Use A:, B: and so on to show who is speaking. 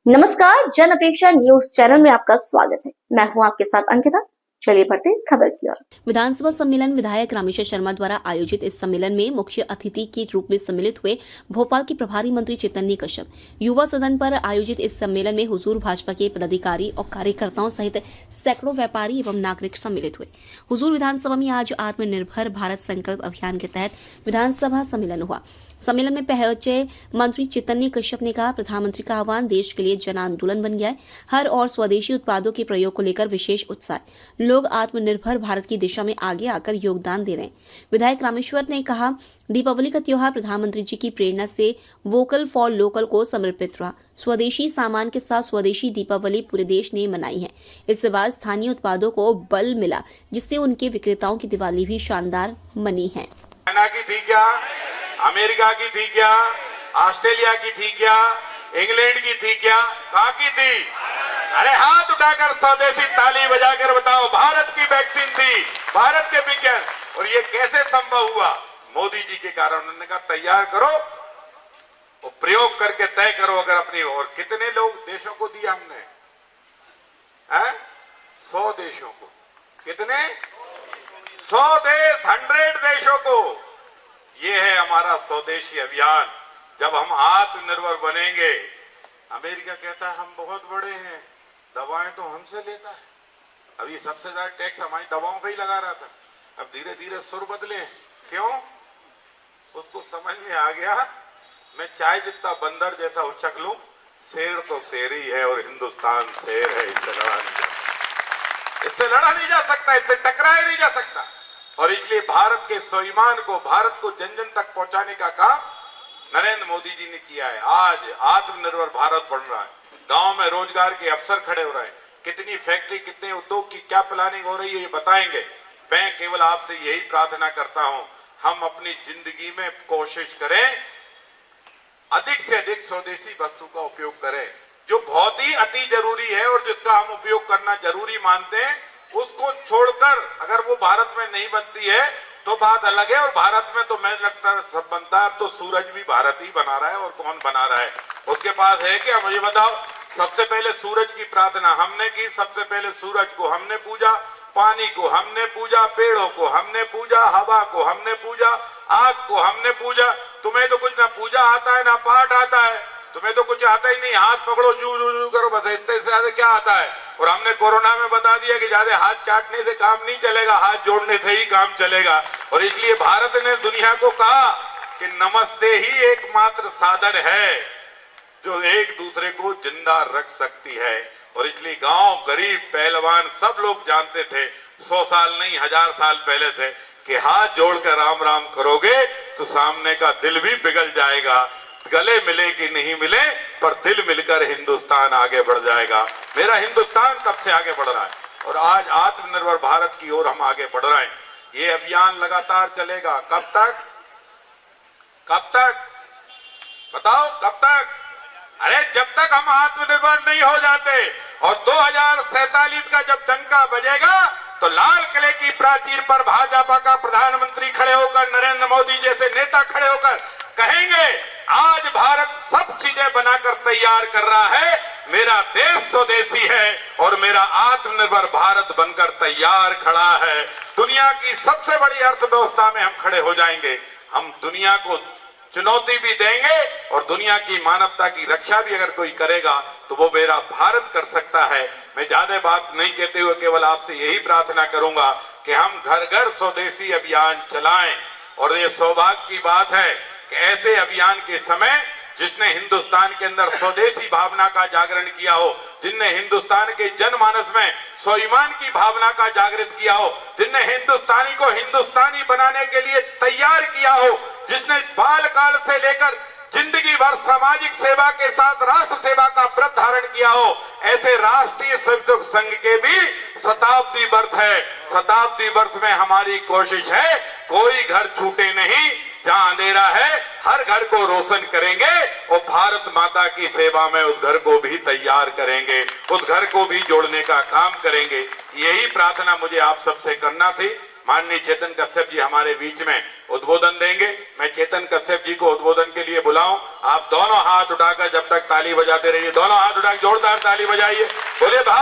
A: नमस्कार, जन अपेक्षा न्यूज चैनल में आपका स्वागत है। मैं हूं आपके साथ अंकिता। चलिए बढ़ते हैं खबर की ओर।
B: विधानसभा सम्मेलन विधायक रामेश्वर शर्मा द्वारा आयोजित इस सम्मेलन में मुख्य अतिथि के रूप में सम्मिलित हुए भोपाल के प्रभारी मंत्री चैतन्य कश्यप। युवा सदन पर आयोजित इस सम्मेलन में हुजूर भाजपा के पदाधिकारी और कार्यकर्ताओं सहित सैकड़ों व्यापारी एवं नागरिक सम्मिलित हुए। हुजूर विधानसभा में आज आत्मनिर्भर भारत संकल्प अभियान के तहत विधानसभा सम्मेलन हुआ। सम्मेलन में पहुंचे मंत्री चैतन्य कश्यप ने कहा, प्रधानमंत्री का आह्वान देश के लिए जन आंदोलन बन गया है। हर और स्वदेशी उत्पादों के प्रयोग को लेकर विशेष उत्साह, लोग आत्मनिर्भर भारत की दिशा में आगे आकर योगदान दे रहे हैं। विधायक रामेश्वर ने कहा, दीपावली का त्योहार प्रधानमंत्री जी की प्रेरणा से वोकल फॉर लोकल को समर्पित रहा। स्वदेशी सामान के साथ स्वदेशी दीपावली पूरे देश ने मनाई है। इसके बाद स्थानीय उत्पादों को बल मिला, जिससे उनके विक्रेताओं की दिवाली भी शानदार बनी है।
C: अमेरिका की थी क्या, ऑस्ट्रेलिया की थी क्या, इंग्लैंड की थी क्या, कहां की थी? अरे हाथ उठाकर स्वदेशी ताली बजाकर बताओ, भारत की वैक्सीन थी, भारत के विज्ञान। और ये कैसे संभव हुआ? मोदी जी के कारण। उन्होंने कहा तैयार करो और प्रयोग करके तय करो अगर अपनी। और कितने लोग देशों को दिया हमने? 100 देशों को। कितने? 100 देश, 100 देशों को। ये है हमारा स्वदेशी अभियान। जब हम आत्मनिर्भर बनेंगे, अमेरिका कहता है हम बहुत बड़े हैं, दवाएं तो हमसे लेता है। अभी सबसे ज्यादा टैक्स हमारी दवाओं पे ही लगा रहा था। अब धीरे धीरे सुर बदले। क्यों? उसको समझ में आ गया, मैं चाहे जितना बंदर जैसा उछक लूं, शेर तो शेर ही है और हिंदुस्तान शेर है। इससे लड़ा नहीं जा सकता, इससे टकराया नहीं जा सकता। और इसलिए भारत के स्वाभिमान को, भारत को जन जन तक पहुंचाने का काम नरेंद्र मोदी जी ने किया है। आज आत्मनिर्भर भारत बन रहा है। गांव में रोजगार के अवसर खड़े हो रहे हैं। कितनी फैक्ट्री, कितने उद्योग की क्या प्लानिंग हो रही है, ये बताएंगे। मैं केवल आपसे यही प्रार्थना करता हूं, हम अपनी जिंदगी में कोशिश करें, अधिक से अधिक स्वदेशी वस्तु का उपयोग करें। जो बहुत ही अति जरूरी है और जिसका हम उपयोग करना जरूरी मानते हैं, उसको छोड़कर अगर वो भारत में नहीं बनती है तो बात अलग है। और भारत में तो मैं लगता है सब बनता है। अब तो सूरज भी भारत ही बना रहा है। और कौन बना रहा है? उसके पास है क्या? मुझे बताओ। सबसे पहले सूरज की प्रार्थना हमने की। सबसे पहले सूरज को हमने पूजा, पानी को हमने पूजा, पेड़ों को हमने पूजा, हवा को हमने पूजा, आग को हमने पूजा। तुम्हें तो कुछ ना पूजा आता है ना पाठ आता है, तुम्हें तो कुछ आता ही नहीं। हाथ पकड़ो, जू जू जू करो, बस इतने से ज्यादा क्या आता है? और हमने कोरोना में बता दिया कि ज्यादा हाथ चाटने से काम नहीं चलेगा, हाथ जोड़ने से ही काम चलेगा। और इसलिए भारत ने दुनिया को कहा कि नमस्ते ही एकमात्र साधन है जो एक दूसरे को जिंदा रख सकती है। और इसलिए गांव, गरीब, पहलवान सब लोग जानते थे 100 साल नहीं 1000 साल पहले से कि हाथ जोड़कर राम राम करोगे तो सामने का दिल भी पिघल जाएगा। गले मिले कि नहीं मिले, पर दिल मिलकर हिंदुस्तान आगे बढ़ जाएगा। मेरा हिंदुस्तान तब से आगे बढ़ रहा है और आज आत्मनिर्भर भारत की ओर हम आगे बढ़ रहे हैं। ये अभियान लगातार चलेगा। कब तक? कब तक बताओ? कब तक? अरे जब तक हम आत्मनिर्भर नहीं हो जाते। और 2047 का जब डंका बजेगा तो लाल किले की प्राचीर पर भाजपा का प्रधानमंत्री खड़े होकर, नरेंद्र मोदी जैसे नेता खड़े होकर कहेंगे, आज भारत सब चीजें बनाकर तैयार कर रहा है, मेरा देश स्वदेशी है और मेरा आत्मनिर्भर भारत बनकर तैयार खड़ा है। दुनिया की सबसे बड़ी अर्थव्यवस्था में हम खड़े हो जाएंगे। हम दुनिया को चुनौती भी देंगे और दुनिया की मानवता की रक्षा भी अगर कोई करेगा तो वो मेरा भारत कर सकता है। मैं ज्यादा बात नहीं कहते हुए केवल आपसे यही प्रार्थना करूंगा कि हम घर घर स्वदेशी अभियान चलाएं। और ये सौभाग्य की बात है कि ऐसे अभियान के समय जिसने हिंदुस्तान के अंदर स्वदेशी भावना का जागरण किया हो, जिनने हिंदुस्तान के जनमानस में स्वाभिमान की भावना का जागृत किया हो, जिनने हिंदुस्तानी को हिंदुस्तानी बनाने के लिए तैयार किया हो, जिसने बाल काल से लेकर जिंदगी भर सामाजिक सेवा के साथ राष्ट्र सेवा का व्रत धारण किया हो, ऐसे राष्ट्रीय स्वयंसेवक संघ के भी शताब्दी वर्ष है। शताब्दी वर्ष में हमारी कोशिश है कोई घर छूटे नहीं। जहां अंधेरा है हर घर को रोशन करेंगे और भारत माता की सेवा में उस घर को भी तैयार करेंगे, उस घर को भी जोड़ने का काम करेंगे। यही प्रार्थना मुझे आप सबसे करना थी। माननीय चेतन कश्यप जी हमारे बीच में उद्बोधन देंगे। मैं चेतन कश्यप जी को उद्बोधन के लिए बुलाऊं। आप दोनों हाथ उठाकर जब तक ताली बजाते रहिए, दोनों हाथ उठाकर जोरदार ताली बजाइए। बोलिए